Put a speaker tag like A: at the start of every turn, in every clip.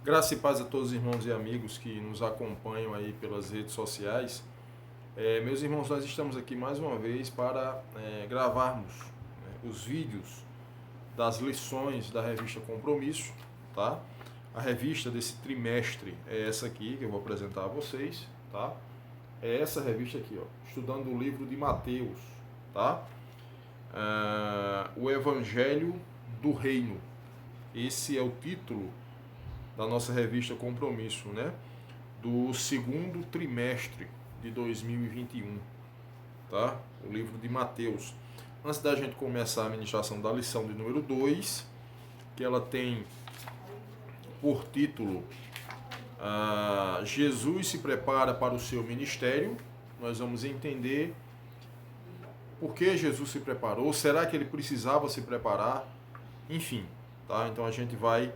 A: Graça e paz a todos os irmãos e amigos que nos acompanham aí pelas redes sociais. Meus irmãos, nós estamos aqui mais uma vez para gravarmos os vídeos das lições da revista Compromisso, tá? A revista desse trimestre é essa aqui que eu vou apresentar a vocês, tá? É essa revista aqui, ó, estudando o livro de Mateus, tá? O Evangelho do Reino. Esse é o título da nossa revista Compromisso, né? Do segundo trimestre de 2021, tá? O livro de Mateus. Antes da gente começar a ministração da lição de número 2, que ela tem por título Jesus se prepara para o seu ministério, nós vamos entender por que Jesus se preparou, será que ele precisava se preparar, enfim, tá? Então a gente vai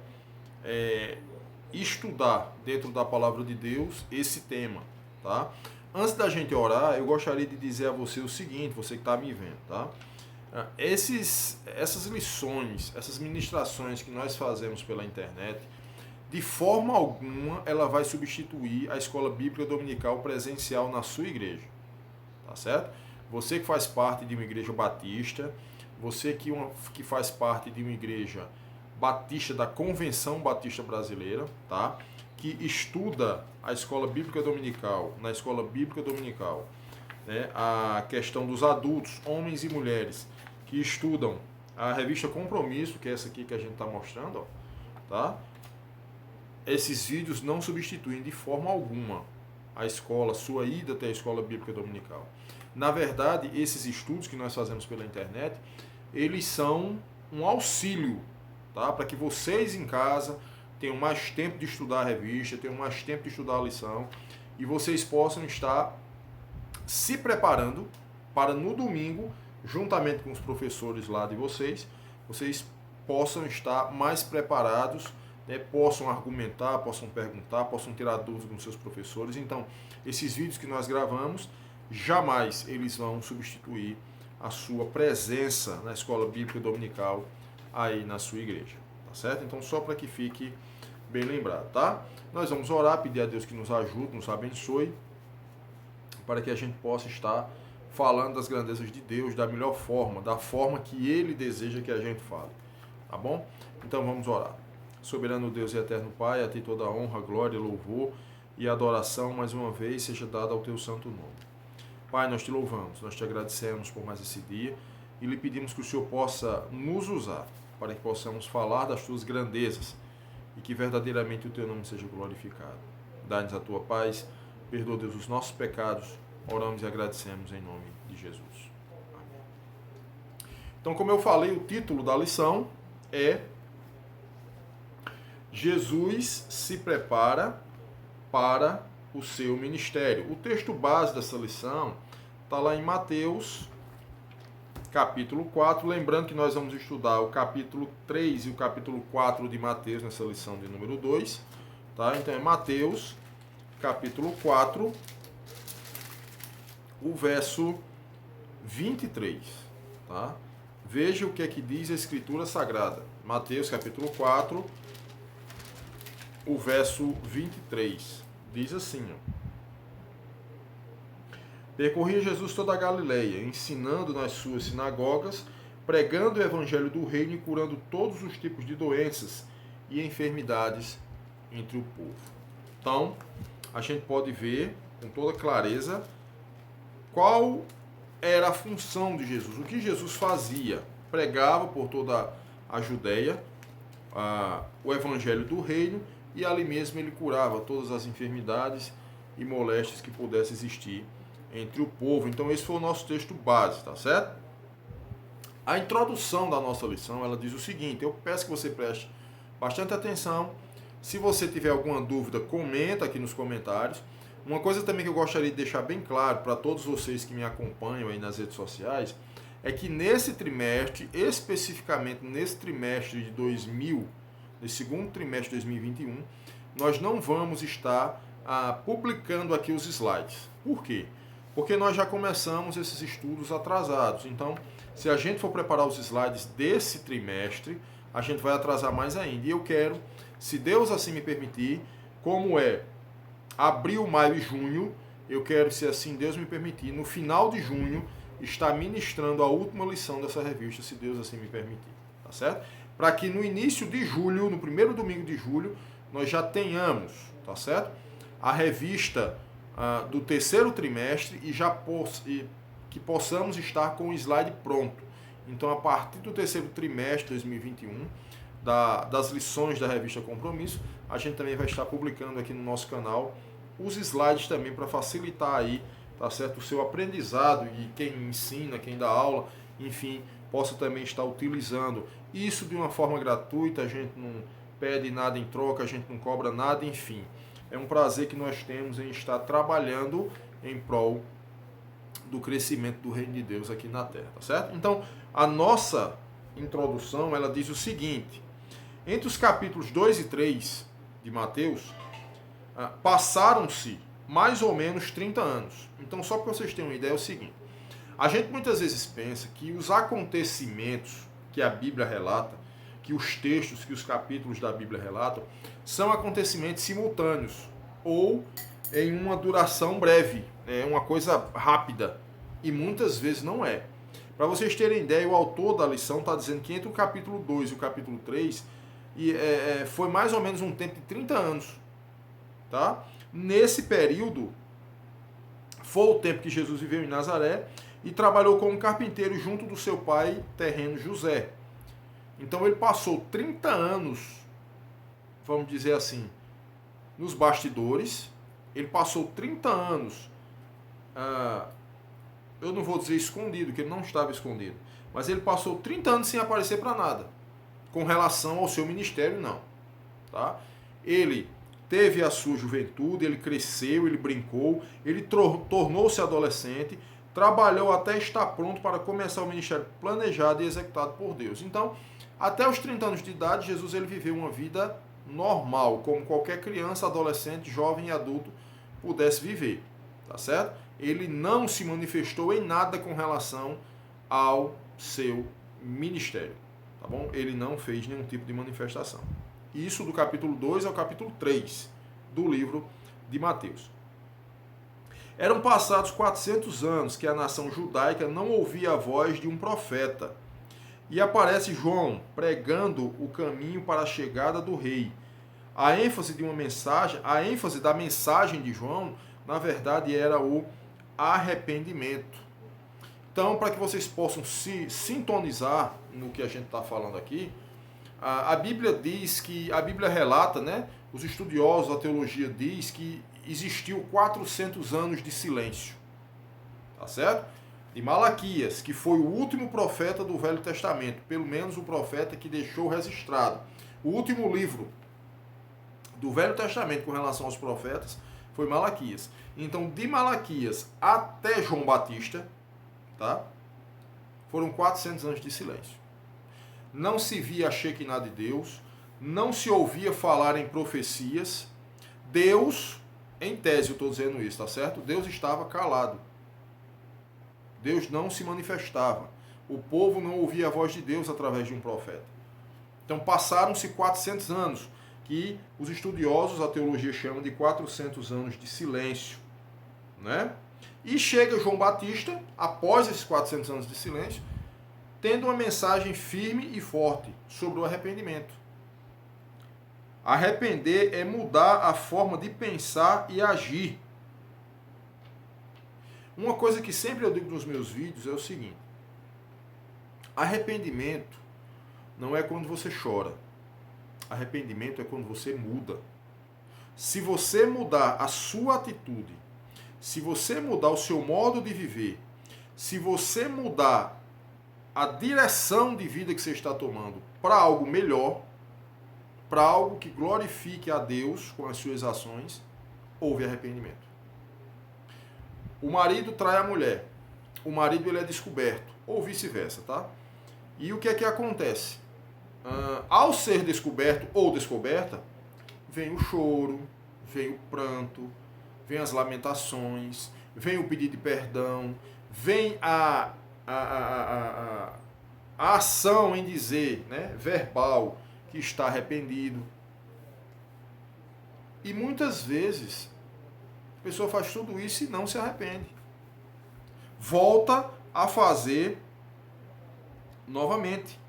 A: estudar dentro da palavra de Deus esse tema, tá? Antes da gente orar, eu gostaria de dizer a você o seguinte, você que está me vendo, tá? Essas lições, essas ministrações que nós fazemos pela internet, de forma alguma ela vai substituir a escola bíblica dominical presencial na sua igreja, tá certo? Você que faz parte de uma igreja batista, você que faz parte de uma igreja batista da Convenção Batista Brasileira, tá? Que estuda a escola bíblica dominical, na escola bíblica dominical, né? A questão dos adultos, homens e mulheres, que estudam a revista Compromisso, que é essa aqui que a gente está mostrando, ó, tá? Esses vídeos não substituem de forma alguma a escola, sua ida até a escola bíblica dominical. Na verdade, esses estudos que nós fazemos pela internet, eles são um auxílio, tá? Para que vocês em casa tenham mais tempo de estudar a revista, tenham mais tempo de estudar a lição e vocês possam estar se preparando para no domingo, juntamente com os professores lá de vocês possam estar mais preparados, né? Possam argumentar, possam perguntar, possam tirar dúvidas com seus professores. Então, esses vídeos que nós gravamos, jamais eles vão substituir a sua presença na escola bíblica dominical aí na sua igreja, tá certo? Então, só para que fique bem lembrado, tá? Nós vamos orar, pedir a Deus que nos ajude, nos abençoe, para que a gente possa estar falando das grandezas de Deus da melhor forma, da forma que Ele deseja que a gente fale, tá bom? Então, vamos orar. Soberano Deus e eterno Pai, a Ti toda a honra, glória, louvor e adoração, mais uma vez, seja dada ao Teu santo nome. Pai, nós Te louvamos, nós Te agradecemos por mais esse dia e lhe pedimos que o Senhor possa nos usar para que possamos falar das Tuas grandezas e que verdadeiramente o Teu nome seja glorificado. Dá-nos a Tua paz, perdoa, Deus, os nossos pecados, oramos e agradecemos em nome de Jesus. Amém. Então, como eu falei, o título da lição é Jesus se prepara para o seu ministério. O texto base dessa lição está lá em Mateus, capítulo 4. Lembrando que nós vamos estudar o capítulo 3 e o capítulo 4 de Mateus nessa lição de número 2. Tá? Então é Mateus, capítulo 4, o verso 23. Tá? Veja o que é que diz a Escritura Sagrada. Mateus, capítulo 4, o verso 23. Diz assim, ó. Percorria Jesus toda a Galileia, ensinando nas suas sinagogas, pregando o evangelho do reino e curando todos os tipos de doenças e enfermidades entre o povo. Então, a gente pode ver com toda clareza qual era a função de Jesus, o que Jesus fazia. Pregava por toda a Judéia o evangelho do reino e ali mesmo ele curava todas as enfermidades e moléstias que pudessem existir entre o povo. Então esse foi o nosso texto base, tá certo? A introdução da nossa lição, ela diz o seguinte, eu peço que você preste bastante atenção. Se você tiver alguma dúvida, comenta aqui nos comentários. Uma coisa também que eu gostaria de deixar bem claro para todos vocês que me acompanham aí nas redes sociais, é que nesse trimestre, especificamente nesse trimestre de nesse segundo trimestre de 2021, nós não vamos estar publicando aqui os slides. Por quê? Porque nós já começamos esses estudos atrasados. Então, se a gente for preparar os slides desse trimestre, a gente vai atrasar mais ainda. E eu quero se Deus assim me permitir, como é abril, maio e junho, eu quero, se assim Deus me permitir, no final de junho, estar ministrando a última lição dessa revista, se Deus assim me permitir, tá certo? Para que no início de julho, no primeiro domingo de julho, nós já tenhamos, tá certo? A revista do terceiro trimestre que possamos estar com o slide pronto. Então, a partir do terceiro trimestre de 2021, das lições da revista Compromisso, a gente também vai estar publicando aqui no nosso canal os slides também para facilitar aí, tá certo, o seu aprendizado, e quem ensina, quem dá aula, enfim, possa também estar utilizando isso de uma forma gratuita. A gente não pede nada em troca, a gente não cobra nada, enfim. É um prazer que nós temos em estar trabalhando em prol do crescimento do reino de Deus aqui na Terra, tá certo? Então, a nossa introdução, ela diz o seguinte: entre os capítulos 2 e 3 de Mateus, passaram-se mais ou menos 30 anos. Então, só para vocês terem uma ideia, é o seguinte: a gente muitas vezes pensa que os acontecimentos que a Bíblia relata, que os textos, que os capítulos da Bíblia relatam, são acontecimentos simultâneos ou em uma duração breve, é uma coisa rápida, e muitas vezes não é. Para vocês terem ideia, o autor da lição está dizendo que entre o capítulo 2 e o capítulo 3 foi mais ou menos um tempo de 30 anos. Tá? Nesse período, foi o tempo que Jesus viveu em Nazaré e trabalhou como carpinteiro junto do seu pai terreno José. Então ele passou 30 anos, vamos dizer assim, nos bastidores. Ele passou 30 anos, eu não vou dizer escondido, que ele não estava escondido, mas ele passou 30 anos sem aparecer para nada, com relação ao seu ministério, não. Tá? Ele teve a sua juventude, ele cresceu, ele brincou, ele tornou-se adolescente, trabalhou até estar pronto para começar o ministério planejado e executado por Deus. Então, até os 30 anos de idade, Jesus ele viveu uma vida normal, como qualquer criança, adolescente, jovem e adulto pudesse viver, tá certo? Ele não se manifestou em nada com relação ao seu ministério, tá bom? Ele não fez nenhum tipo de manifestação. Isso do capítulo 2 ao capítulo 3 do livro de Mateus. Eram passados 400 anos que a nação judaica não ouvia a voz de um profeta. E aparece João pregando o caminho para a chegada do rei. A ênfase da mensagem de João, na verdade, era o arrependimento. Então, para que vocês possam se sintonizar no que a gente está falando aqui, a Bíblia diz que, a Bíblia relata, né, os estudiosos da teologia diz que existiu 400 anos de silêncio, tá certo? De Malaquias, que foi o último profeta do Velho Testamento, pelo menos o profeta que deixou registrado. O último livro do Velho Testamento com relação aos profetas foi Malaquias. Então, de Malaquias até João Batista, tá? Foram 400 anos de silêncio. Não se via a Shekinah de Deus, não se ouvia falar em profecias. Deus, em tese eu estou dizendo isso, tá certo? Deus estava calado. Deus não se manifestava. O povo não ouvia a voz de Deus através de um profeta. Então passaram-se 400 anos, que os estudiosos da teologia chamam de 400 anos de silêncio, né? E chega João Batista, após esses 400 anos de silêncio, tendo uma mensagem firme e forte sobre o arrependimento. Arrepender é mudar a forma de pensar e agir. Uma coisa que sempre eu digo nos meus vídeos é o seguinte: arrependimento não é quando você chora. Arrependimento é quando você muda. Se você mudar a sua atitude, se você mudar o seu modo de viver, se você mudar a direção de vida que você está tomando para algo melhor, para algo que glorifique a Deus com as suas ações, houve arrependimento. O marido trai a mulher, o marido ele é descoberto, ou vice-versa, tá? E o que é que acontece? Ao ser descoberto ou descoberta, vem o choro, vem o pranto, vem as lamentações, vem o pedido de perdão, vem a ação em dizer, né, verbal, que está arrependido. E muitas vezes a pessoa faz tudo isso e não se arrepende. Volta a fazer novamente.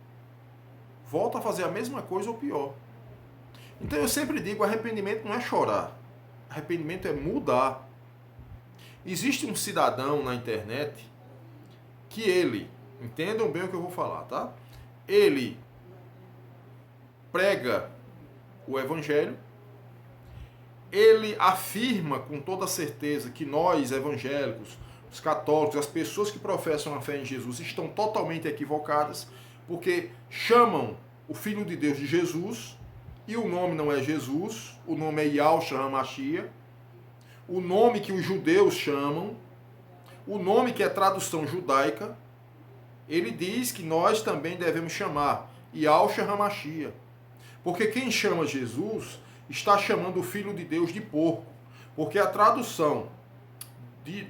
A: Volta a fazer a mesma coisa ou pior. Então eu sempre digo, arrependimento não é chorar. Arrependimento é mudar. Existe um cidadão na internet que ele, entendam bem o que eu vou falar, tá? Ele prega o evangelho, ele afirma com toda certeza que nós, evangélicos, os católicos, as pessoas que professam a fé em Jesus estão totalmente equivocadas, porque chamam o Filho de Deus de Jesus, e o nome não é Jesus, o nome é Yahushua HaMashiach, o nome que os judeus chamam, o nome que é tradução judaica, ele diz que nós também devemos chamar Yahushua HaMashiach, porque quem chama Jesus está chamando o Filho de Deus de porco, porque a tradução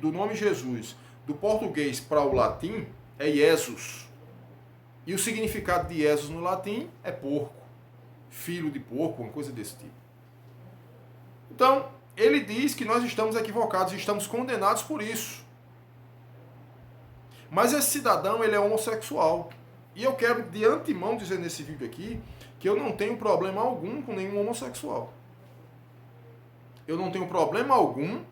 A: do nome Jesus do português para o latim é Jesus, e o significado de Jesus no latim é porco, filho de porco, uma coisa desse tipo. Então, ele diz que nós estamos equivocados e estamos condenados por isso. Mas esse cidadão, ele é homossexual. E eu quero de antemão dizer nesse vídeo aqui que eu não tenho problema algum com nenhum homossexual. Eu não tenho problema algum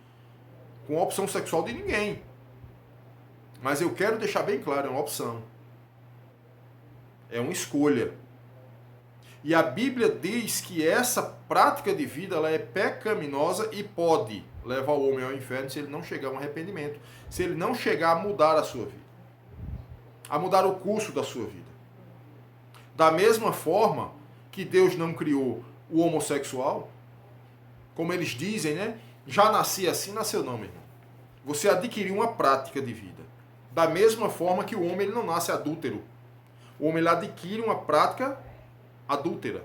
A: com a opção sexual de ninguém. Mas eu quero deixar bem claro, é uma opção. É uma escolha. E a Bíblia diz que essa prática de vida ela é pecaminosa e pode levar o homem ao inferno se ele não chegar a um arrependimento, se ele não chegar a mudar a sua vida, a mudar o curso da sua vida. Da mesma forma que Deus não criou o homossexual, como eles dizem, né? Já nasci assim, nasceu não, meu irmão. Você adquiriu uma prática de vida. Da mesma forma que o homem ele não nasce adúltero. O homem ele adquire uma prática adúltera.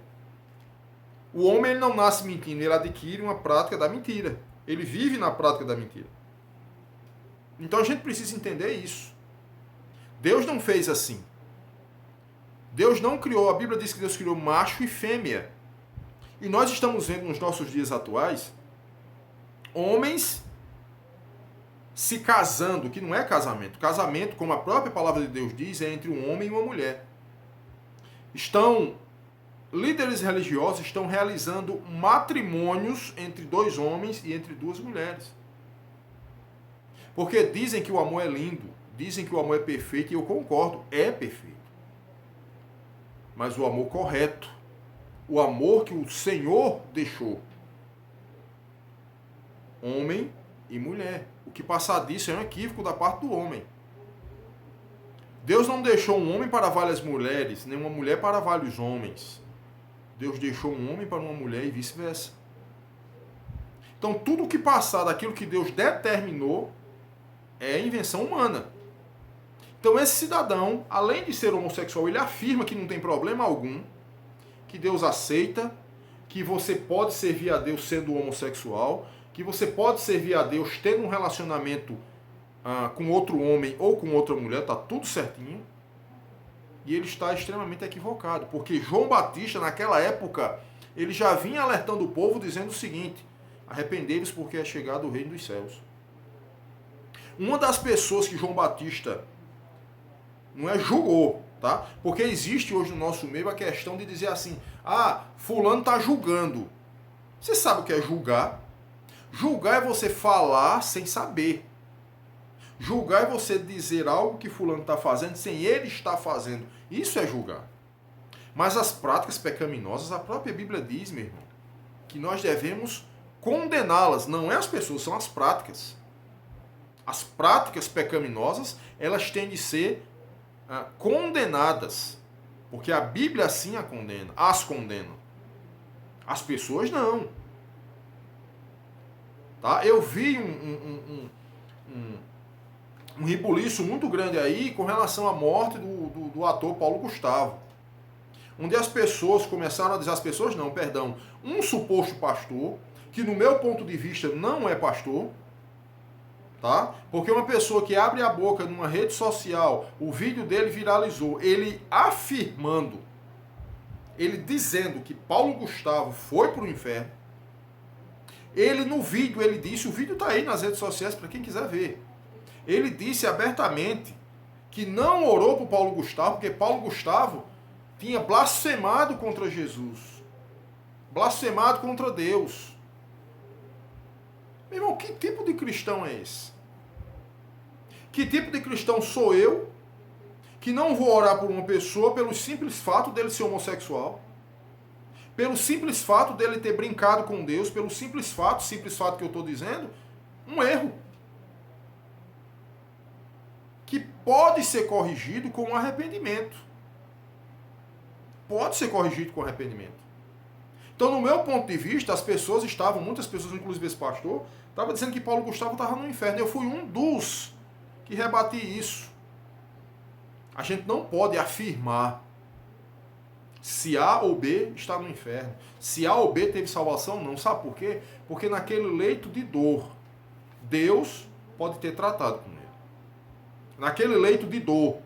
A: O homem ele não nasce mentindo, ele adquire uma prática da mentira. Ele vive na prática da mentira. Então a gente precisa entender isso. Deus não fez assim. Deus não criou, a Bíblia diz que Deus criou macho e fêmea. E nós estamos vendo nos nossos dias atuais homens se casando, que não é casamento. Casamento, como a própria palavra de Deus diz, é entre um homem e uma mulher. Líderes religiosos estão realizando matrimônios entre dois homens e entre duas mulheres. Porque dizem que o amor é lindo, dizem que o amor é perfeito, e eu concordo, é perfeito. Mas o amor correto, o amor que o Senhor deixou, homem e mulher. O que passar disso é um equívoco da parte do homem. Deus não deixou um homem para várias mulheres, nem uma mulher para vários homens. Deus deixou um homem para uma mulher e vice-versa. Então, tudo que passar daquilo que Deus determinou é invenção humana. Então, esse cidadão, além de ser homossexual, ele afirma que não tem problema algum, que Deus aceita, que você pode servir a Deus sendo homossexual, que você pode servir a Deus tendo um relacionamento com outro homem ou com outra mulher, tá tudo certinho. E ele está extremamente equivocado, porque João Batista, naquela época, ele já vinha alertando o povo, dizendo o seguinte: arrependei-vos porque é chegado o reino dos céus. Uma das pessoas que João Batista não é julgou, tá? Porque existe hoje no nosso meio a questão de dizer assim: fulano está julgando. Você sabe o que é julgar? Julgar é você falar sem saber. Julgar é você dizer algo que fulano está fazendo sem ele estar fazendo. Isso é julgar. Mas as práticas pecaminosas, a própria Bíblia diz, meu irmão, que nós devemos condená-las. Não é as pessoas, são as práticas. As práticas pecaminosas, elas têm de ser condenadas. Porque a Bíblia assim as condena. As pessoas não. Tá? Eu vi um rebuliço muito grande aí com relação à morte do ator Paulo Gustavo. Onde as pessoas começaram a dizer, um suposto pastor, que no meu ponto de vista não é pastor, tá? Porque uma pessoa que abre a boca numa rede social, o vídeo dele viralizou, ele dizendo que Paulo Gustavo foi para o inferno, Ele no vídeo, ele disse, o vídeo está aí nas redes sociais para quem quiser ver. Ele disse abertamente que não orou por Paulo Gustavo, porque Paulo Gustavo tinha blasfemado contra Jesus. Blasfemado contra Deus. Meu irmão, que tipo de cristão é esse? Que tipo de cristão sou eu, que não vou orar por uma pessoa pelo simples fato dele ser homossexual? Pelo simples fato dele ter brincado com Deus, pelo simples fato que eu estou dizendo, um erro. Que pode ser corrigido com arrependimento. Pode ser corrigido com arrependimento. Então, no meu ponto de vista, muitas pessoas, inclusive esse pastor, estavam dizendo que Paulo Gustavo estava no inferno. Eu fui um dos que rebati isso. A gente não pode afirmar se A ou B está no inferno. Se A ou B teve salvação, não. Sabe por quê? Porque naquele leito de dor, Deus pode ter tratado com ele. Naquele leito de dor,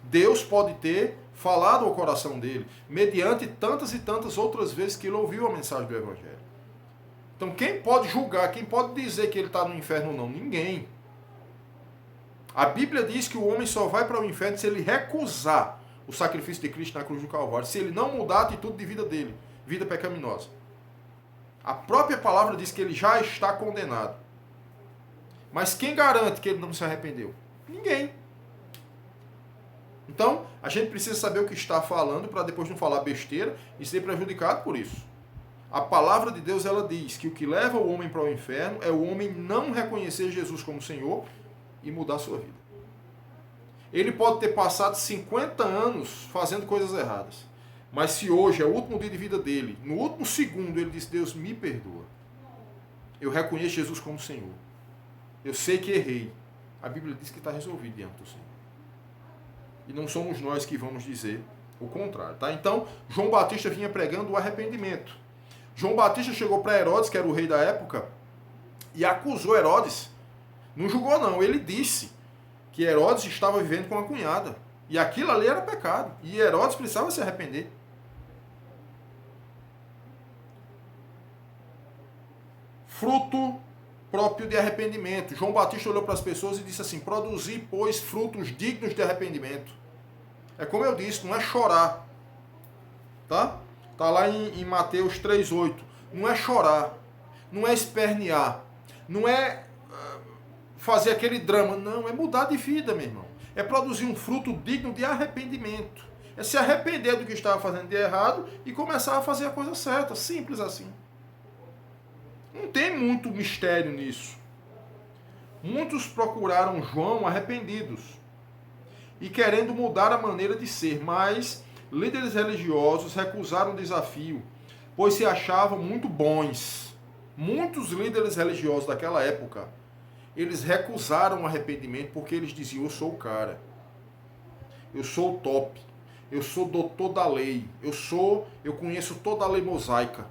A: Deus pode ter falado ao coração dele, mediante tantas e tantas outras vezes que ele ouviu a mensagem do Evangelho. Então quem pode julgar, quem pode dizer que ele está no inferno ou não? Ninguém. A Bíblia diz que o homem só vai para o inferno se ele recusar o sacrifício de Cristo na cruz do Calvário, se ele não mudar a atitude de vida dele, vida pecaminosa. A própria palavra diz que ele já está condenado. Mas quem garante que ele não se arrependeu? Ninguém. Então, a gente precisa saber o que está falando para depois não falar besteira e ser prejudicado por isso. A palavra de Deus, ela diz que o que leva o homem para o inferno é o homem não reconhecer Jesus como Senhor e mudar a sua vida. Ele pode ter passado 50 anos fazendo coisas erradas. Mas se hoje é o último dia de vida dele, no último segundo ele diz, Deus me perdoa. Eu reconheço Jesus como Senhor. Eu sei que errei. A Bíblia diz que está resolvido diante do Senhor. E não somos nós que vamos dizer o contrário. Tá? Então, João Batista vinha pregando o arrependimento. João Batista chegou para Herodes, que era o rei da época, e acusou Herodes. Não julgou não, ele disse que Herodes estava vivendo com a cunhada. E aquilo ali era pecado. E Herodes precisava se arrepender. Fruto próprio de arrependimento. João Batista olhou para as pessoas e disse assim, produzi, pois, frutos dignos de arrependimento. É como eu disse, não é chorar. Tá? Está lá em Mateus 3,8. Não é chorar. Não é espernear. Não é fazer aquele drama. Não, é mudar de vida, meu irmão. É produzir um fruto digno de arrependimento. É se arrepender do que estava fazendo de errado e começar a fazer a coisa certa. Simples assim. Não tem muito mistério nisso. Muitos procuraram João arrependidos e querendo mudar a maneira de ser, mas líderes religiosos recusaram o desafio, pois se achavam muito bons. Muitos líderes religiosos daquela época, eles recusaram o arrependimento porque eles diziam, eu sou o cara, eu sou o top, eu sou doutor da lei, eu conheço toda a lei mosaica,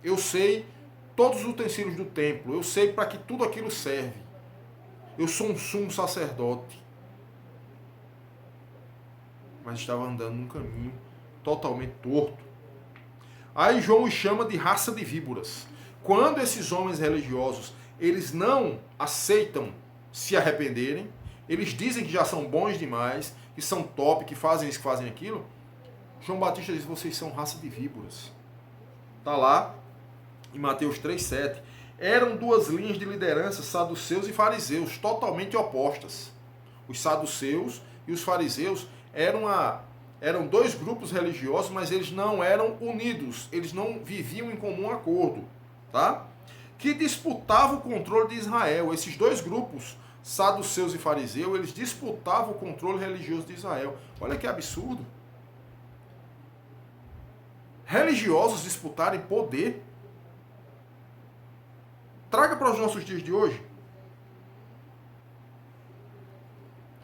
A: eu sei todos os utensílios do templo, eu sei para que tudo aquilo serve, eu sou um sumo sacerdote. Mas estava andando num caminho totalmente torto. Aí João os chama de raça de víboras. Quando esses homens religiosos, eles não aceitam se arrependerem, eles dizem que já são bons demais, que são top, que fazem isso, que fazem aquilo, João Batista diz, vocês são raça de víboras. Está lá em Mateus 3,7. Eram duas linhas de liderança, saduceus e fariseus, totalmente opostas. Os saduceus e os fariseus eram dois grupos religiosos, mas eles não eram unidos, eles não viviam em comum acordo, tá? Que disputavam o controle de Israel. Esses dois grupos, saduceus e fariseus, eles disputavam o controle religioso de Israel. Olha que absurdo. Religiosos disputarem poder. Traga para os nossos dias de hoje.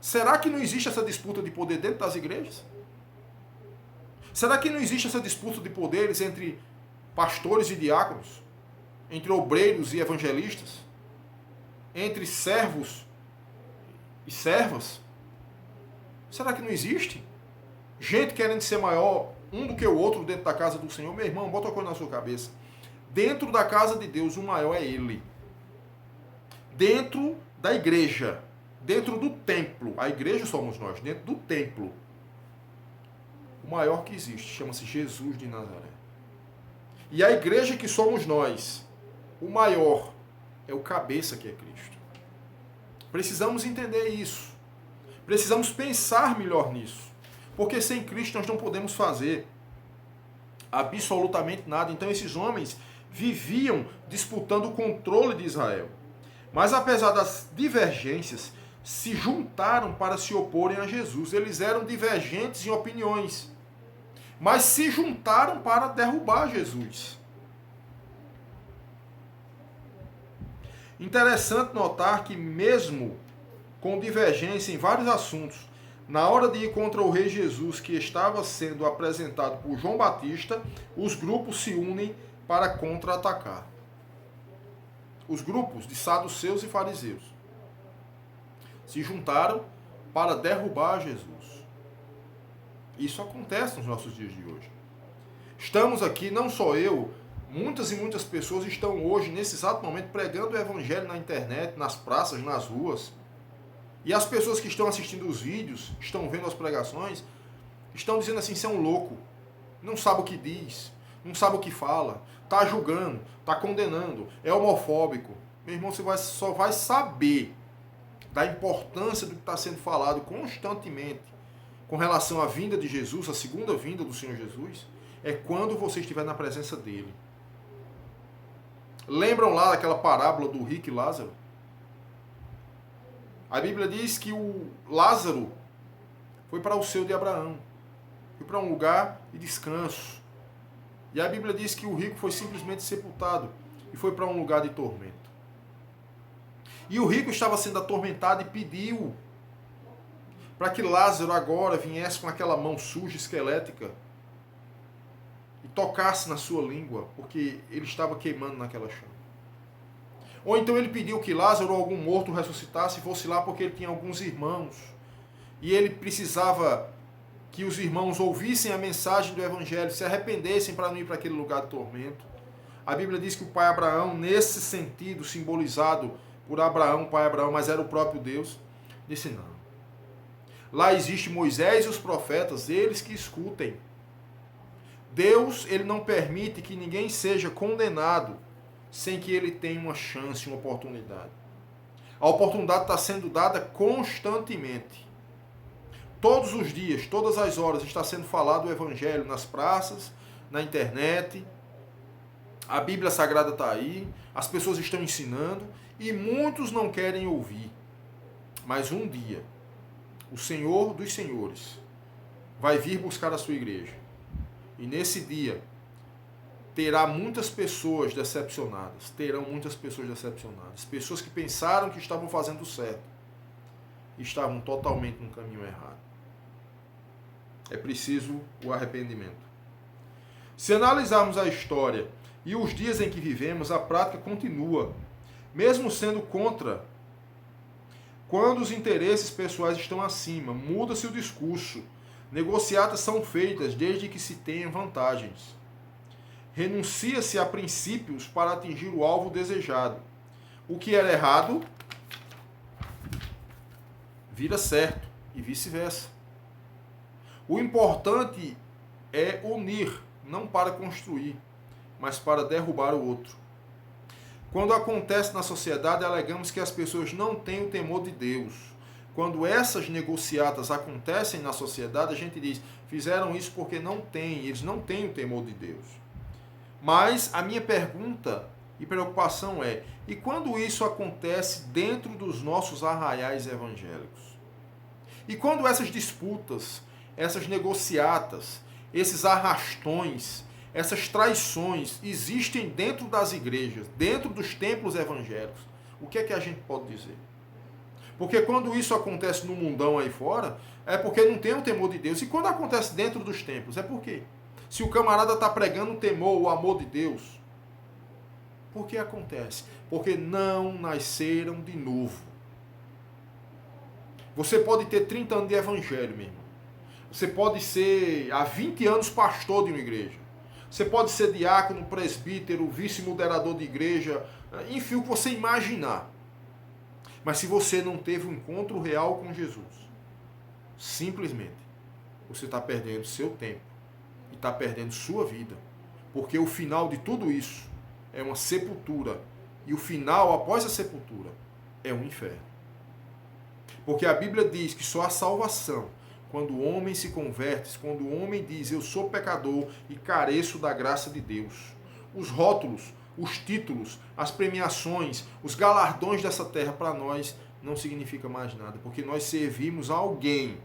A: Será que não existe essa disputa de poder dentro das igrejas? Será que não existe essa disputa de poderes entre pastores e diáconos? Entre obreiros e evangelistas? Entre servos e servas? Será que não existe? Gente querendo ser maior um do que o outro dentro da casa do Senhor? Meu irmão, bota uma coisa na sua cabeça. Dentro da casa de Deus, o maior é ele. Dentro da igreja, dentro do templo, a igreja somos nós, dentro do templo, o maior que existe chama-se Jesus de Nazaré. E a igreja que somos nós, o maior é o cabeça que é Cristo. Precisamos entender isso. Precisamos pensar melhor nisso. Porque sem Cristo nós não podemos fazer absolutamente nada. Então esses homens viviam disputando o controle de Israel. Mas apesar das divergências, se juntaram para se oporem a Jesus. Eles eram divergentes em opiniões, mas se juntaram para derrubar Jesus. Interessante notar que mesmo com divergência em vários assuntos, na hora de ir contra o rei Jesus, que estava sendo apresentado por João Batista, os grupos se unem para contra-atacar. Os grupos de saduceus e fariseus se juntaram para derrubar Jesus. Isso acontece nos nossos dias de hoje. Estamos aqui, não só eu, muitas e muitas pessoas estão hoje, nesse exato momento, pregando o evangelho na internet, nas praças, nas ruas. E as pessoas que estão assistindo os vídeos, estão vendo as pregações, estão dizendo assim, você é um louco, não sabe o que diz, não sabe o que fala, está julgando, está condenando, é homofóbico. Meu irmão, você só vai saber da importância do que está sendo falado constantemente com relação à vinda de Jesus, a segunda vinda do Senhor Jesus, é quando você estiver na presença dele. Lembram lá daquela parábola do rico e Lázaro? A Bíblia diz que o Lázaro foi para o seio de Abraão, foi para um lugar de descanso. E a Bíblia diz que o rico foi simplesmente sepultado e foi para um lugar de tormento. E o rico estava sendo atormentado e pediu para que Lázaro agora viesse com aquela mão suja, esquelética, e tocasse na sua língua, porque ele estava queimando naquela chama. Ou então ele pediu que Lázaro ou algum morto ressuscitasse e fosse lá porque ele tinha alguns irmãos. E ele precisava que os irmãos ouvissem a mensagem do Evangelho, se arrependessem para não ir para aquele lugar de tormento. A Bíblia diz que o pai Abraão, nesse sentido, simbolizado por Abraão, pai Abraão, mas era o próprio Deus, disse não. Lá existe Moisés e os profetas, eles que escutem. Deus, ele não permite que ninguém seja condenado sem que ele tenha uma chance, uma oportunidade. A oportunidade está sendo dada constantemente. Todos os dias, todas as horas está sendo falado o Evangelho nas praças, na internet. A Bíblia Sagrada está aí, as pessoas estão ensinando e muitos não querem ouvir. Mas um dia, o Senhor dos Senhores vai vir buscar a sua igreja. E nesse dia, terá muitas pessoas decepcionadas. Terão muitas pessoas decepcionadas. Pessoas que pensaram que estavam fazendo certo e estavam totalmente no caminho errado. É preciso o arrependimento. Se analisarmos a história e os dias em que vivemos, a prática continua, mesmo sendo contra. Quando os interesses pessoais estão acima, muda-se o discurso. Negociatas são feitas desde que se tenham vantagens. Renuncia-se a princípios para atingir o alvo desejado. O que era errado vira certo e vice-versa. O importante é unir, não para construir, mas para derrubar o outro. Quando acontece na sociedade, alegamos que as pessoas não têm o temor de Deus. Quando essas negociatas acontecem na sociedade, a gente diz, fizeram isso porque não têm, eles não têm o temor de Deus. Mas a minha pergunta e preocupação é, e quando isso acontece dentro dos nossos arraiais evangélicos? E quando essas disputas, essas negociatas, esses arrastões, essas traições existem dentro das igrejas, dentro dos templos evangélicos, o que é que a gente pode dizer? Porque quando isso acontece no mundão aí fora, é porque não tem o temor de Deus. E quando acontece dentro dos templos, é por quê? Se o camarada está pregando o temor, o amor de Deus, por que acontece? Porque não nasceram de novo. Você pode ter 30 anos de evangelho, meu irmão. Você pode ser há 20 anos pastor de uma igreja. você pode ser diácono, presbítero, vice-moderador de igreja, enfim, o que você imaginar. Mas se você não teve um encontro real com Jesus, simplesmente você está perdendo seu tempo e está perdendo sua vida. Porque o final de tudo isso é uma sepultura. E o final, após a sepultura, é um inferno. Porque a Bíblia diz que só há salvação quando o homem se converte, quando o homem diz, eu sou pecador e careço da graça de Deus. Os rótulos, os títulos, as premiações, os galardões dessa terra para nós não significa mais nada, porque nós servimos a alguém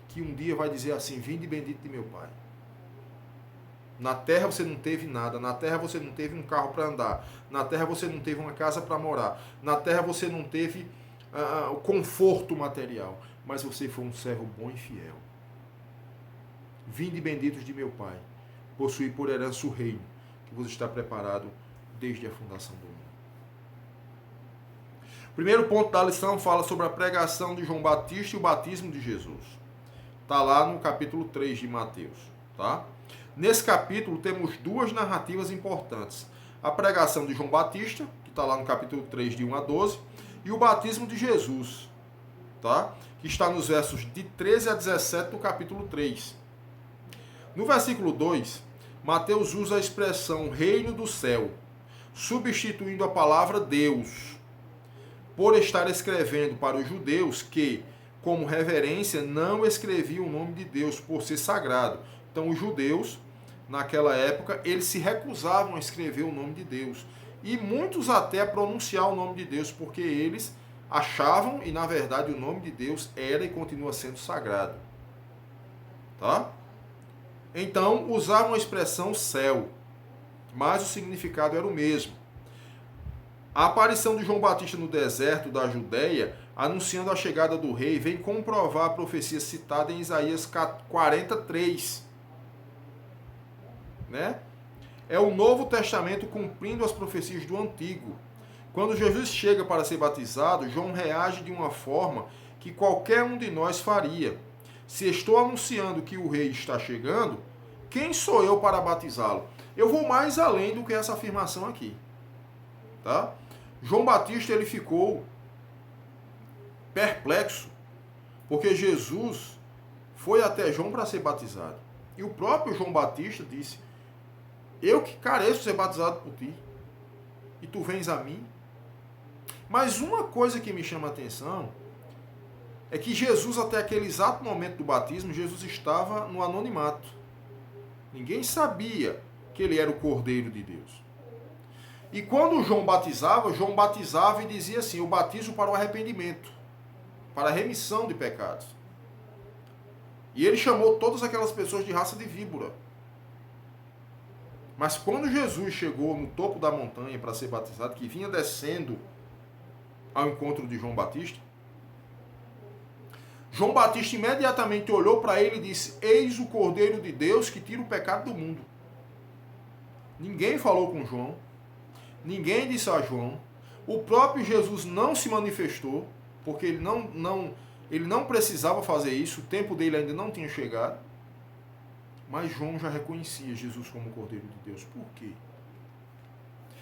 A: que um dia vai dizer assim, vinde bendito de meu Pai. Na terra você não teve nada, na terra você não teve um carro para andar, na terra você não teve uma casa para morar, na terra você não teve o conforto material, mas você foi um servo bom e fiel. Vinde benditos de meu Pai, possuí por herança o reino que vos está preparado desde a fundação do mundo. O primeiro ponto da lição fala sobre a pregação de João Batista e o batismo de Jesus. Está lá no capítulo 3 de Mateus. Tá? Nesse capítulo temos duas narrativas importantes. A pregação de João Batista, que está lá no capítulo 3, de 1 a 12, e o batismo de Jesus, tá? Que está nos versos de 13 a 17 do capítulo 3. No versículo 2, Mateus usa a expressão reino do céu, substituindo a palavra Deus, por estar escrevendo para os judeus que, como reverência, não escreviam o nome de Deus por ser sagrado. Então os judeus, naquela época, eles se recusavam a escrever o nome de Deus. E muitos até a pronunciar o nome de Deus, porque eles achavam, e na verdade o nome de Deus era e continua sendo sagrado. Tá? Então usavam a expressão céu, mas o significado era o mesmo. A aparição de João Batista no deserto da Judéia, anunciando a chegada do rei, vem comprovar a profecia citada em Isaías 43. Né? É o Novo Testamento cumprindo as profecias do Antigo. Quando Jesus chega para ser batizado, João reage de uma forma que qualquer um de nós faria. Se estou anunciando que o rei está chegando, quem sou eu para batizá-lo? Eu vou mais além do que essa afirmação aqui. Tá? João Batista ele ficou perplexo, porque Jesus foi até João para ser batizado. E o próprio João Batista disse, eu que careço de ser batizado por ti, e tu vens a mim. Mas uma coisa que me chama a atenção é que Jesus, até aquele exato momento do batismo, Jesus estava no anonimato. Ninguém sabia que ele era o Cordeiro de Deus. E quando João batizava e dizia assim, eu batizo para o arrependimento, para a remissão de pecados. E ele chamou todas aquelas pessoas de raça de víbora. Mas quando Jesus chegou no topo da montanha para ser batizado, que vinha descendo ao encontro de João Batista, João Batista imediatamente olhou para ele e disse, eis o Cordeiro de Deus que tira o pecado do mundo. Ninguém falou com João, ninguém disse a João, o próprio Jesus não se manifestou, porque ele não precisava fazer isso, o tempo dele ainda não tinha chegado. Mas João já reconhecia Jesus como Cordeiro de Deus. Por quê?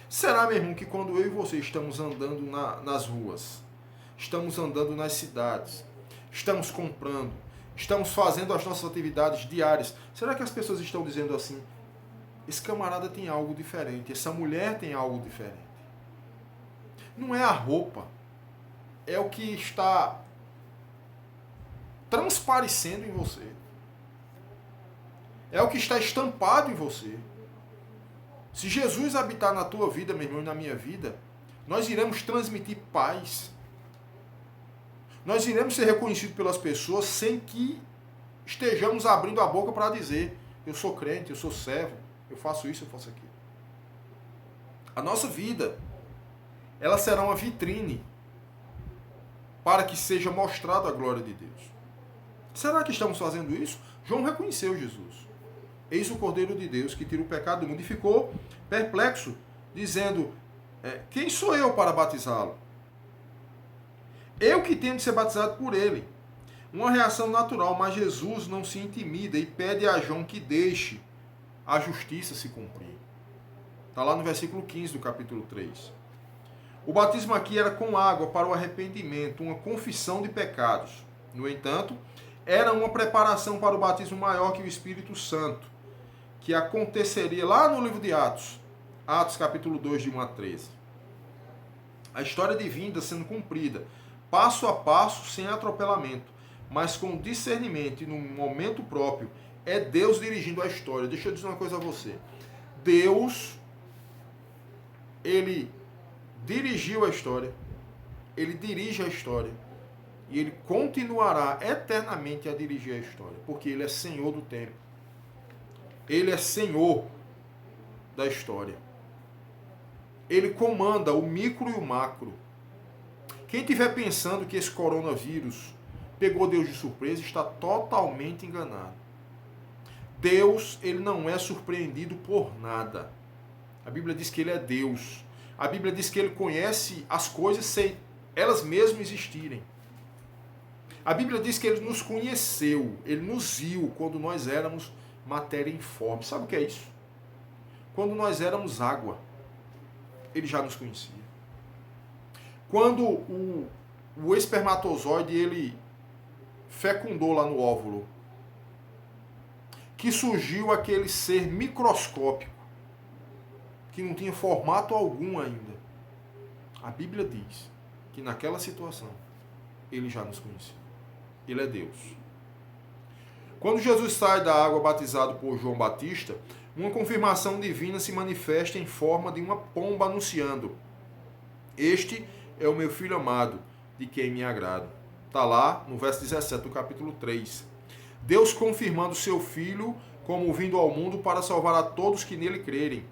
A: Será, meu irmão, que quando eu e você estamos andando nas ruas, estamos andando nas cidades, estamos comprando, estamos fazendo as nossas atividades diárias, será que as pessoas estão dizendo assim, esse camarada tem algo diferente, essa mulher tem algo diferente? Não é a roupa, é o que está transparecendo em você. É o que está estampado em você. Se Jesus habitar na tua vida, meu irmão, e na minha vida, nós iremos transmitir paz. Nós iremos ser reconhecidos pelas pessoas sem que estejamos abrindo a boca para dizer, eu sou crente, eu sou servo, eu faço isso, eu faço aquilo. A nossa vida, ela será uma vitrine para que seja mostrada a glória de Deus. Será que estamos fazendo isso? João reconheceu Jesus. Eis o Cordeiro de Deus que tira o pecado do mundo, e ficou perplexo, dizendo, quem sou eu para batizá-lo? Eu que tenho de ser batizado por ele. Uma reação natural, mas Jesus não se intimida e pede a João que deixe a justiça se cumprir. Está lá no versículo 15 do capítulo 3. O batismo aqui era com água para o arrependimento, uma confissão de pecados. No entanto, era uma preparação para o batismo maior que o Espírito Santo, que aconteceria lá no livro de Atos, Atos capítulo 2, de 1 a 13. A história divina sendo cumprida, passo a passo, sem atropelamento, mas com discernimento e no momento próprio, é Deus dirigindo a história. Deixa eu dizer uma coisa a você. Deus, Ele dirigiu a história, Ele dirige a história, e Ele continuará eternamente a dirigir a história, porque Ele é Senhor do tempo. Ele é Senhor da história. Ele comanda o micro e o macro. Quem estiver pensando que esse coronavírus pegou Deus de surpresa está totalmente enganado. Deus, ele não é surpreendido por nada. A Bíblia diz que ele é Deus. A Bíblia diz que ele conhece as coisas sem elas mesmas existirem. A Bíblia diz que ele nos conheceu, ele nos viu quando nós éramos matéria informe. Sabe o que é isso? Quando nós éramos água, ele já nos conhecia. Quando o espermatozoide ele fecundou lá no óvulo, que surgiu aquele ser microscópico, que não tinha formato algum ainda. A Bíblia diz que naquela situação, ele já nos conhecia. Ele é Deus. Quando Jesus sai da água batizado por João Batista, uma confirmação divina se manifesta em forma de uma pomba anunciando: este é o meu filho amado, de quem me agrado. Está lá no verso 17 do capítulo 3. Deus confirmando seu filho como vindo ao mundo para salvar a todos que nele crerem.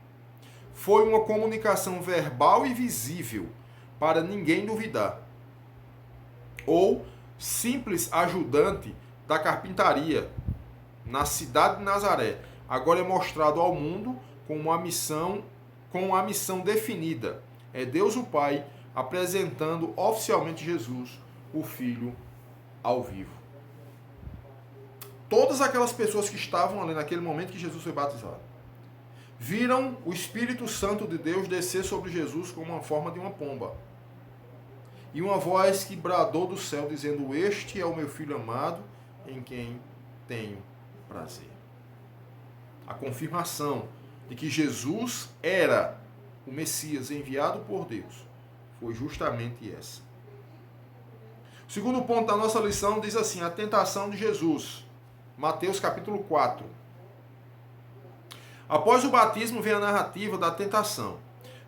A: Foi uma comunicação verbal e visível, para ninguém duvidar. Ou simples ajudante da carpintaria na cidade de Nazaré, agora é mostrado ao mundo com a missão definida. É Deus o Pai apresentando oficialmente Jesus, o Filho, ao vivo. Todas aquelas pessoas que estavam ali naquele momento que Jesus foi batizado, viram o Espírito Santo de Deus descer sobre Jesus como uma forma de uma pomba. E uma voz que bradou do céu, dizendo: este é o meu Filho amado, em quem tenho prazer. A confirmação de que Jesus era o Messias enviado por Deus foi justamente essa. O segundo ponto da nossa lição diz assim: a tentação de Jesus. Mateus capítulo 4. Após o batismo vem a narrativa da tentação.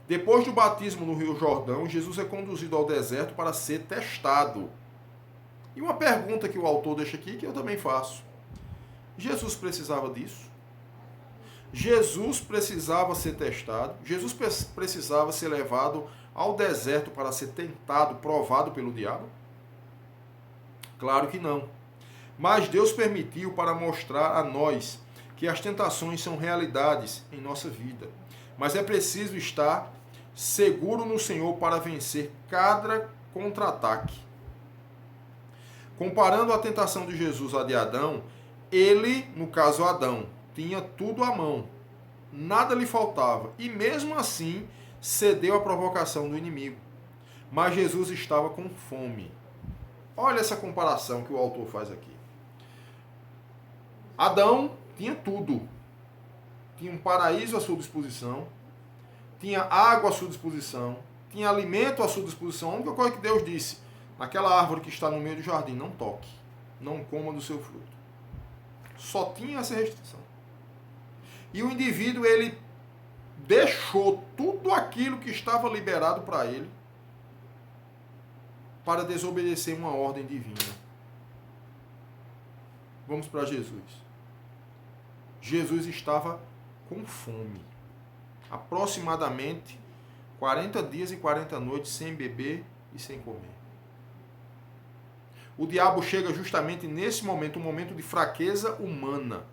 A: Depois do batismo no Rio Jordão, Jesus é conduzido ao deserto para ser testado. E uma pergunta que o autor deixa aqui, que eu também faço: Jesus precisava disso? Jesus precisava ser testado? Jesus precisava ser levado ao deserto para ser tentado, provado pelo diabo? Claro que não. Mas Deus permitiu para mostrar a nós que as tentações são realidades em nossa vida. Mas é preciso estar seguro no Senhor para vencer cada contra-ataque. Comparando a tentação de Jesus à de Adão, ele, no caso Adão, tinha tudo à mão. Nada lhe faltava. E mesmo assim, cedeu à provocação do inimigo. Mas Jesus estava com fome. Olha essa comparação que o autor faz aqui. Adão tinha tudo. Tinha um paraíso à sua disposição, tinha água à sua disposição, tinha alimento à sua disposição. A única coisa que Deus disse: naquela árvore que está no meio do jardim, não toque, não coma do seu fruto. Só tinha essa restrição. E o indivíduo, ele deixou tudo aquilo que estava liberado para ele para desobedecer uma ordem divina. Vamos para Jesus. Jesus estava com fome. Aproximadamente 40 dias e 40 noites sem beber e sem comer. O diabo chega justamente nesse momento, um momento de fraqueza humana.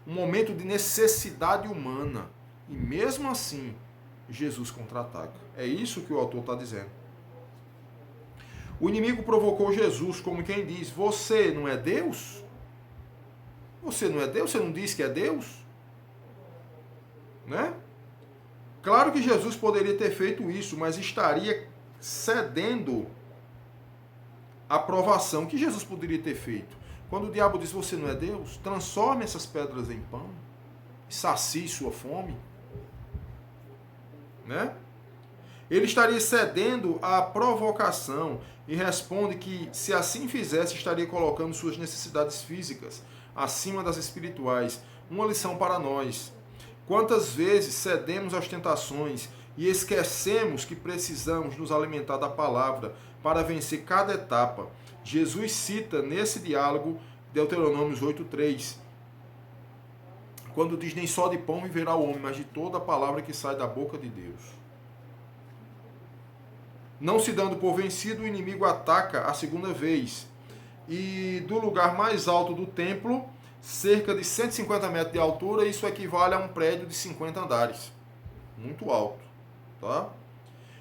A: Um momento de necessidade humana. E mesmo assim, Jesus contra-ataca. É isso que o autor está dizendo. O inimigo provocou Jesus como quem diz: você não é Deus? Você não é Deus? Você não diz que é Deus? né? Claro que Jesus poderia ter feito isso, mas estaria cedendo a provação que Jesus poderia ter feito. Quando o diabo diz, você não é Deus, transforme essas pedras em pão, sacie sua fome, né? Ele estaria cedendo à provocação e responde que, se assim fizesse, estaria colocando suas necessidades físicas acima das espirituais. Uma lição para nós. Quantas vezes cedemos às tentações e esquecemos que precisamos nos alimentar da palavra para vencer cada etapa? Jesus cita nesse diálogo Deuteronômio 8:3, quando diz, nem só de pão viverá o homem, mas de toda a palavra que sai da boca de Deus. Não se dando por vencido, o inimigo ataca a segunda vez. E do lugar mais alto do templo, cerca de 150 metros de altura, isso equivale a um prédio de 50 andares. Muito alto. Tá?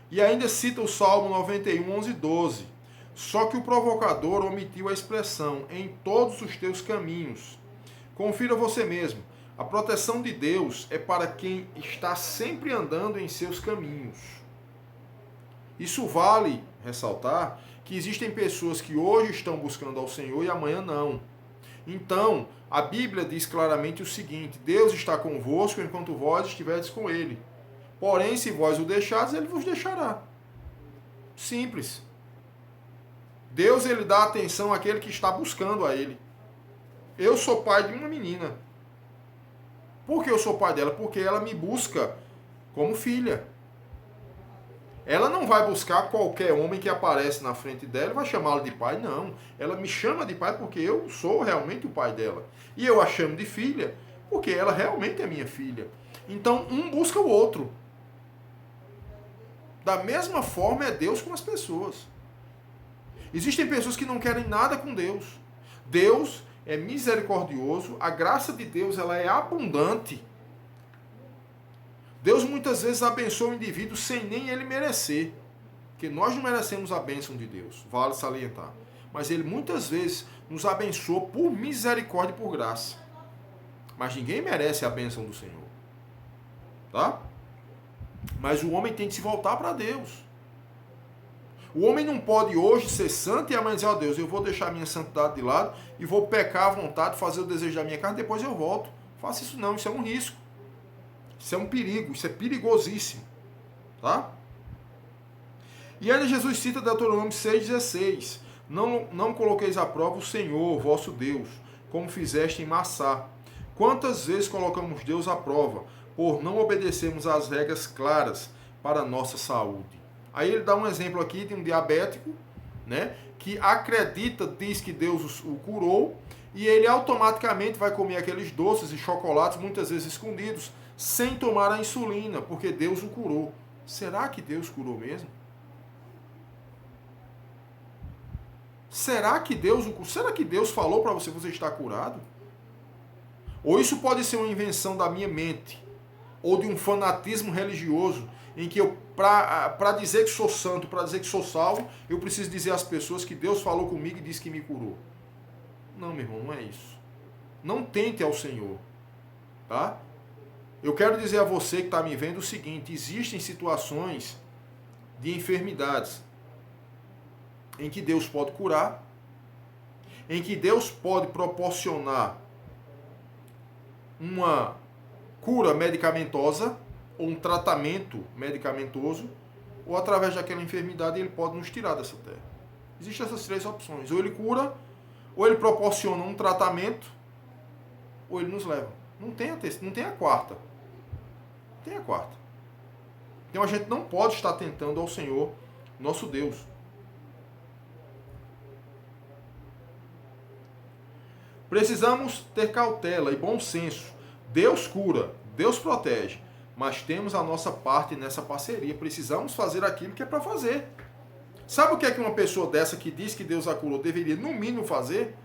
A: E ainda cita o Salmo 91, 11 e 12. Só que o provocador omitiu a expressão, em todos os teus caminhos. Confira você mesmo. A proteção de Deus é para quem está sempre andando em seus caminhos. Isso vale ressaltar que existem pessoas que hoje estão buscando ao Senhor e amanhã não. Então, a Bíblia diz claramente o seguinte, Deus está convosco enquanto vós estiverdes com Ele. Porém, se vós o deixardes, Ele vos deixará. Simples. Deus, Ele dá atenção àquele que está buscando a Ele. Eu sou pai de uma menina. Por que eu sou pai dela? Porque ela me busca como filha. Ela não vai buscar qualquer homem que aparece na frente dela e vai chamá-la de pai, não. Ela me chama de pai porque eu sou realmente o pai dela. E eu a chamo de filha porque ela realmente é minha filha. Então, um busca o outro. Da mesma forma é Deus com as pessoas. Existem pessoas que não querem nada com Deus. Deus é misericordioso, a graça de Deus ela é abundante. Deus muitas vezes abençoa o indivíduo sem nem ele merecer. Porque nós não merecemos a bênção de Deus, vale salientar. Mas Ele muitas vezes nos abençoa por misericórdia e por graça. Mas ninguém merece a bênção do Senhor. Tá? Mas o homem tem que se voltar para Deus. O homem não pode hoje ser santo e amanhã dizer, ó Deus, eu vou deixar a minha santidade de lado e vou pecar à vontade, fazer o desejo da minha carne, depois eu volto. Faça isso não, isso é um risco. Isso é um perigo, isso é perigosíssimo. Tá? E ainda Jesus cita Deuteronômio 6,16. Não coloqueis à prova o Senhor, vosso Deus, como fizeste em Massá. Quantas vezes colocamos Deus à prova, por não obedecermos às regras claras para a nossa saúde? Aí ele dá um exemplo aqui de um diabético, né, que acredita, diz que Deus o curou, e ele automaticamente vai comer aqueles doces e chocolates, muitas vezes escondidos, sem tomar a insulina, porque Deus o curou. Será que Deus curou mesmo? Será que Deus falou para você, você está curado? Ou isso pode ser uma invenção da minha mente, ou de um fanatismo religioso, em que eu, para dizer que sou santo, para dizer que sou salvo, eu preciso dizer às pessoas que Deus falou comigo e disse que me curou. Não, meu irmão, não é isso. Não tente ao Senhor. Tá? Eu quero dizer a você que está me vendo o seguinte, existem situações de enfermidades em que Deus pode curar, em que Deus pode proporcionar uma cura medicamentosa, ou um tratamento medicamentoso, ou através daquela enfermidade ele pode nos tirar dessa terra. Existem essas três opções. Ou ele cura, ou ele proporciona um tratamento, ou ele nos leva. Não tem a quarta. Não tem a quarta. Então a gente não pode estar tentando ao Senhor, nosso Deus. Precisamos ter cautela e bom senso. Deus cura, Deus protege, mas temos a nossa parte nessa parceria. Precisamos fazer aquilo que é para fazer. Sabe o que é que uma pessoa dessa que diz que Deus a curou deveria, no mínimo, fazer?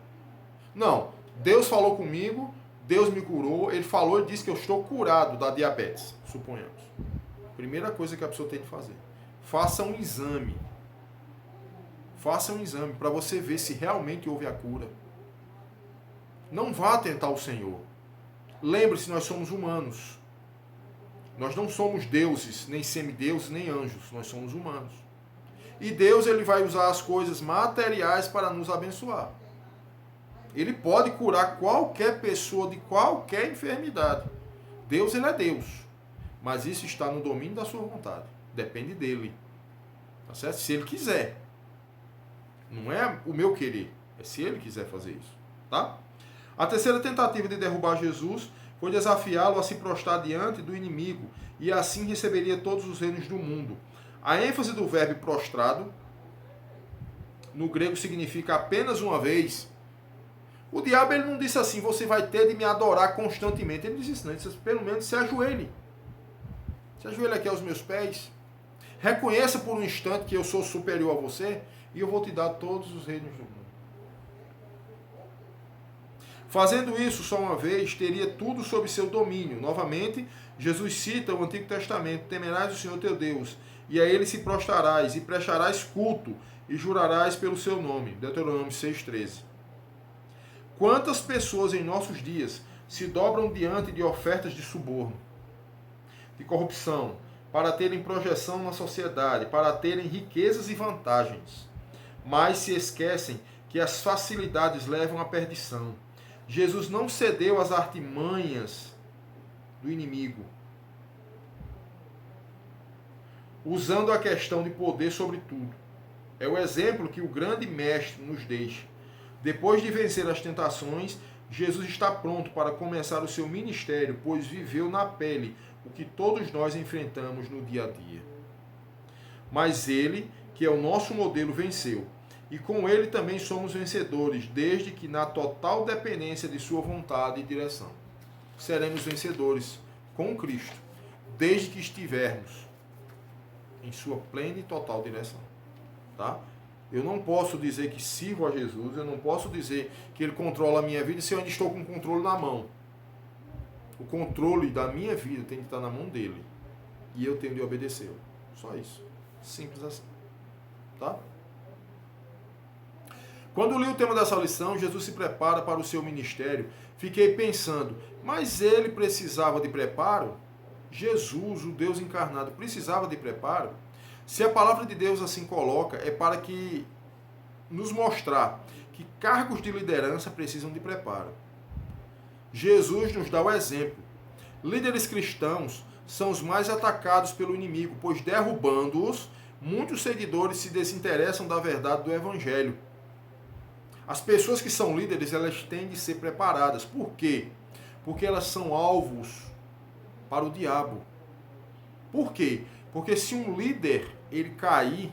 A: Não, Deus falou comigo, Deus me curou, Ele falou e disse que eu estou curado da diabetes, suponhamos. Primeira coisa que a pessoa tem que fazer. Faça um exame. Faça um exame para você ver se realmente houve a cura. Não vá tentar o Senhor. Lembre-se, nós somos humanos. Nós não somos deuses, nem semideuses, nem anjos. Nós somos humanos. E Deus, ele vai usar as coisas materiais para nos abençoar. Ele pode curar qualquer pessoa de qualquer enfermidade. Deus, ele é Deus. Mas isso está no domínio da sua vontade. Depende dele. Tá certo? Se ele quiser. Não é o meu querer. É se ele quiser fazer isso. Tá? A terceira tentativa de derrubar Jesus foi desafiá-lo a se prostrar diante do inimigo e assim receberia todos os reinos do mundo. A ênfase do verbo prostrado no grego significa apenas uma vez. O diabo, ele não disse assim, você vai ter de me adorar constantemente. Ele disse isso, não. Ele disse, pelo menos se ajoelhe. Se ajoelhe aqui aos meus pés. Reconheça por um instante que eu sou superior a você e eu vou te dar todos os reinos do mundo. Fazendo isso só uma vez, teria tudo sob seu domínio. Novamente, Jesus cita o Antigo Testamento, temerás o Senhor teu Deus, e a ele se prostrarás, e prestarás culto, e jurarás pelo seu nome. Deuteronômio 6,13. Quantas pessoas em nossos dias se dobram diante de ofertas de suborno, de corrupção, para terem projeção na sociedade, para terem riquezas e vantagens, mas se esquecem que as facilidades levam à perdição. Jesus não cedeu às artimanhas do inimigo, usando a questão de poder sobre tudo. É o exemplo que o grande mestre nos deixa. Depois de vencer as tentações, Jesus está pronto para começar o seu ministério, pois viveu na pele o que todos nós enfrentamos no dia a dia. Mas ele, que é o nosso modelo, venceu. E com ele também somos vencedores, desde que na total dependência de sua vontade e direção. Seremos vencedores com Cristo, desde que estivermos em sua plena e total direção. Tá? Eu não posso dizer que sirvo a Jesus, eu não posso dizer que ele controla a minha vida se eu ainda estou com o controle na mão. O controle da minha vida tem que estar na mão dele. E eu tenho de obedecê-lo. Só isso. Simples assim. Tá? Quando li o tema dessa lição, Jesus se prepara para o seu ministério. Fiquei pensando, mas ele precisava de preparo? Jesus, o Deus encarnado, precisava de preparo? Se a palavra de Deus assim coloca, é para que nos mostrar que cargos de liderança precisam de preparo. Jesus nos dá o exemplo. Líderes cristãos são os mais atacados pelo inimigo, pois derrubando-os, muitos seguidores se desinteressam da verdade do Evangelho. As pessoas que são líderes, elas têm de ser preparadas. Por quê? Porque elas são alvos para o diabo. Por quê? Porque se um líder ele cair,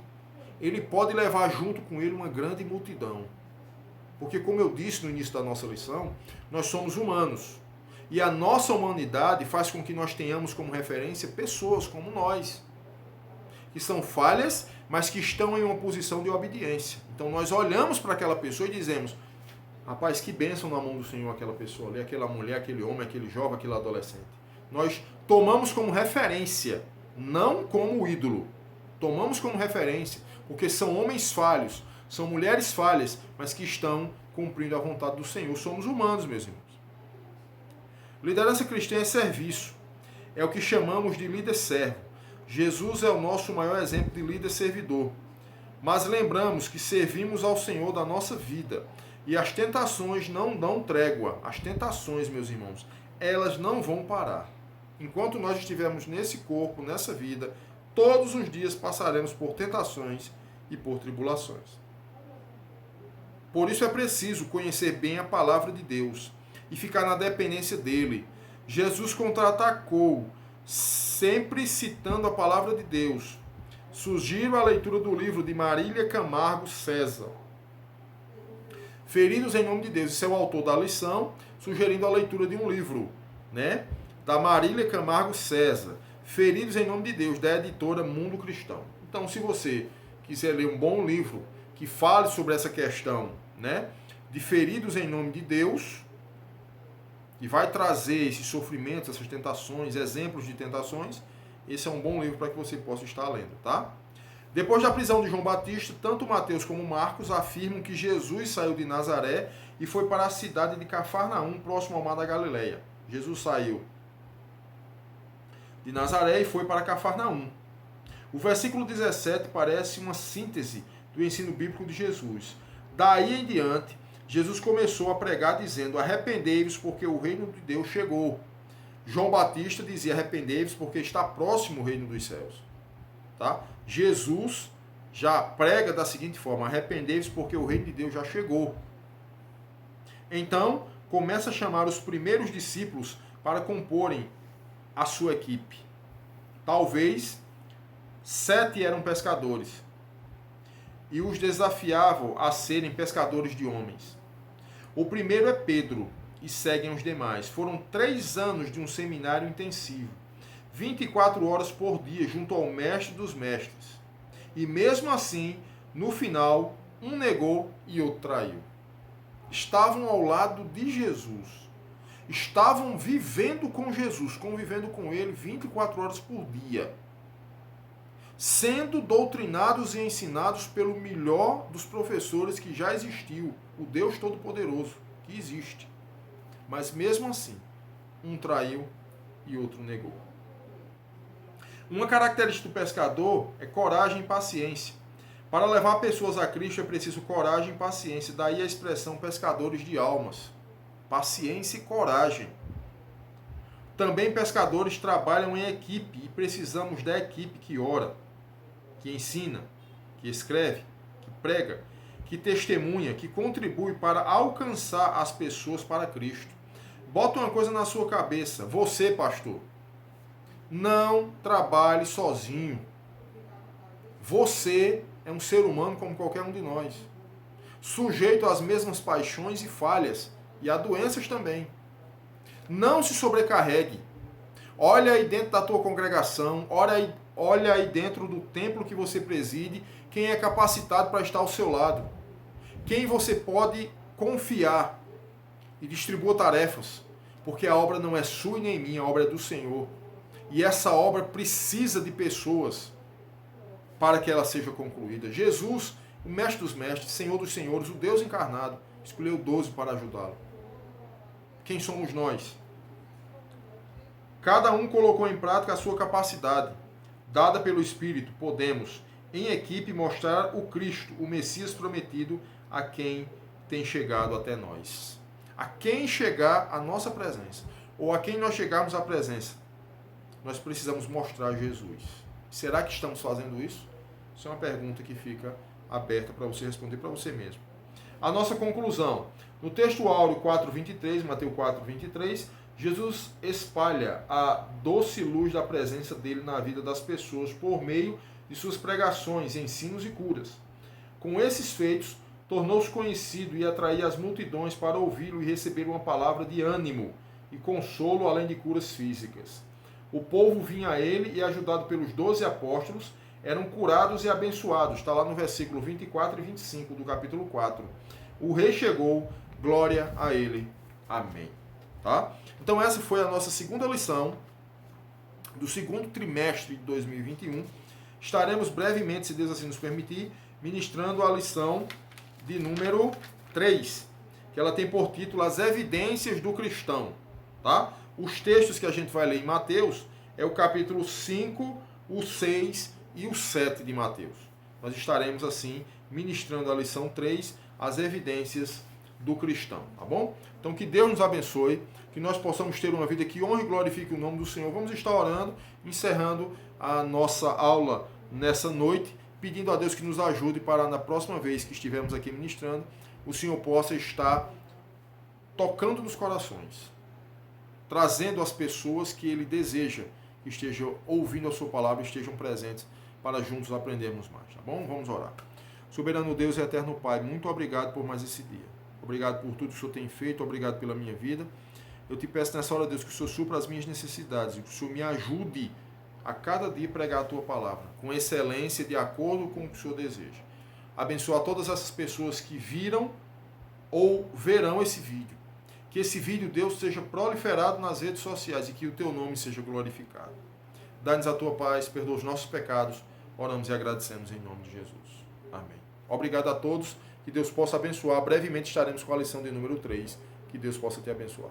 A: ele pode levar junto com ele uma grande multidão. Porque, como eu disse no início da nossa lição, nós somos humanos. E a nossa humanidade faz com que nós tenhamos como referência pessoas como nós, que são falhas, mas que estão em uma posição de obediência. Então nós olhamos para aquela pessoa e dizemos, rapaz, que bênção na mão do Senhor aquela pessoa ali, aquela mulher, aquele homem, aquele jovem, aquele adolescente. Nós tomamos como referência, não como ídolo. Tomamos como referência, porque são homens falhos, são mulheres falhas, mas que estão cumprindo a vontade do Senhor. Somos humanos, meus irmãos. Liderança cristã é serviço. É o que chamamos de líder-servo. Jesus é o nosso maior exemplo de líder-servidor. Mas lembramos que servimos ao Senhor da nossa vida. E as tentações não dão trégua. As tentações, meus irmãos, elas não vão parar. Enquanto nós estivermos nesse corpo, nessa vida, todos os dias passaremos por tentações e por tribulações. Por isso é preciso conhecer bem a palavra de Deus e ficar na dependência dele. Jesus contra-atacou, sempre citando a palavra de Deus. Sugiro a leitura do livro de Marília Camargo César. Feridos em nome de Deus. Esse é o autor da lição, sugerindo a leitura de um livro, né? Da Marília Camargo César. Feridos em nome de Deus, da editora Mundo Cristão. Então, se você quiser ler um bom livro que fale sobre essa questão, né, de feridos em nome de Deus, que vai trazer esses sofrimentos, essas tentações, exemplos de tentações, esse é um bom livro para que você possa estar lendo, tá? Depois da prisão de João Batista, tanto Mateus como Marcos afirmam que Jesus saiu de Nazaré e foi para a cidade de Cafarnaum, próximo ao mar da Galileia. Jesus saiu de Nazaré e foi para Cafarnaum. O versículo 17 parece uma síntese do ensino bíblico de Jesus. Daí em diante, Jesus começou a pregar dizendo: arrependei-vos porque o reino de Deus chegou. João Batista dizia: arrependei-vos porque está próximo o reino dos céus. Tá? Jesus já prega da seguinte forma: arrependei-vos porque o reino de Deus já chegou. Então, começa a chamar os primeiros discípulos para comporem a sua equipe. Talvez 7 eram pescadores e os desafiavam a serem pescadores de homens. O primeiro é Pedro e seguem os demais. Foram 3 anos de um seminário intensivo, 24 horas por dia junto ao mestre dos mestres. E mesmo assim, no final, um negou e outro traiu. Estavam ao lado de Jesus. Estavam vivendo com Jesus, convivendo com ele 24 horas por dia. Sendo doutrinados e ensinados pelo melhor dos professores que já existiu, o Deus Todo-Poderoso, que existe. Mas mesmo assim, um traiu e outro negou. Uma característica do pescador é coragem e paciência. Para levar pessoas a Cristo é preciso coragem e paciência. Daí a expressão pescadores de almas. Paciência e coragem. Também pescadores trabalham em equipe e precisamos da equipe que ora, que ensina, que escreve, que prega, que testemunha, que contribui para alcançar as pessoas para Cristo. Bota uma coisa na sua cabeça. Você, pastor, não trabalhe sozinho. Você é um ser humano como qualquer um de nós, sujeito às mesmas paixões e falhas, e a doenças também. Não se sobrecarregue. Olha aí dentro da tua congregação, olha aí dentro do templo que você preside, quem é capacitado para estar ao seu lado. Quem você pode confiar e distribua tarefas, porque a obra não é sua e nem minha, a obra é do Senhor. E essa obra precisa de pessoas para que ela seja concluída. Jesus, o mestre dos mestres, Senhor dos senhores, o Deus encarnado, escolheu 12 para ajudá-lo. Quem somos nós? Cada um colocou em prática a sua capacidade, dada pelo Espírito. Podemos, em equipe, mostrar o Cristo, o Messias prometido, a quem tem chegado até nós. A quem chegar a nossa presença, ou a quem nós chegarmos à presença, nós precisamos mostrar Jesus. Será que estamos fazendo isso? Isso é uma pergunta que fica aberta para você responder para você mesmo. A nossa conclusão. No texto áureo 4:23, Mateus 4:23, Jesus espalha a doce luz da presença dele na vida das pessoas por meio de suas pregações, ensinos e curas. Com esses feitos, tornou-se conhecido e atraía as multidões para ouvi-lo e receber uma palavra de ânimo e consolo, além de curas físicas. O povo vinha a ele e, ajudado pelos 12 apóstolos, eram curados e abençoados. Está lá no versículo 24 e 25 do capítulo 4. O rei chegou, glória a ele. Amém. Tá? Então essa foi a nossa segunda lição do segundo trimestre de 2021. Estaremos brevemente, se Deus assim nos permitir, ministrando a lição de número 3, que ela tem por título As Evidências do Cristão. Tá? Os textos que a gente vai ler em Mateus é o capítulo 5, o 6 e o 7 de Mateus. Nós estaremos assim ministrando a lição 3, As Evidências do Cristão, tá bom? Então que Deus nos abençoe, que nós possamos ter uma vida que honre e glorifique o nome do Senhor. Vamos estar orando, encerrando a nossa aula nessa noite, pedindo a Deus que nos ajude para na próxima vez que estivermos aqui ministrando, o Senhor possa estar tocando nos corações, trazendo as pessoas que Ele deseja que estejam ouvindo a sua palavra, estejam presentes para juntos aprendermos mais, tá bom? Vamos orar. Soberano Deus e eterno Pai, muito obrigado por mais esse dia. Obrigado por tudo que o Senhor tem feito, obrigado pela minha vida. Eu te peço nessa hora, Deus, que o Senhor supra as minhas necessidades, que o Senhor me ajude a cada dia pregar a tua palavra, com excelência, de acordo com o que o Senhor deseja. Abençoa todas essas pessoas que viram ou verão esse vídeo. Que esse vídeo, Deus, seja proliferado nas redes sociais e que o teu nome seja glorificado. Dá-nos a tua paz, perdoa os nossos pecados. Oramos e agradecemos em nome de Jesus. Amém. Obrigado a todos. Que Deus possa abençoar. Brevemente estaremos com a lição de número 3. Que Deus possa te abençoar.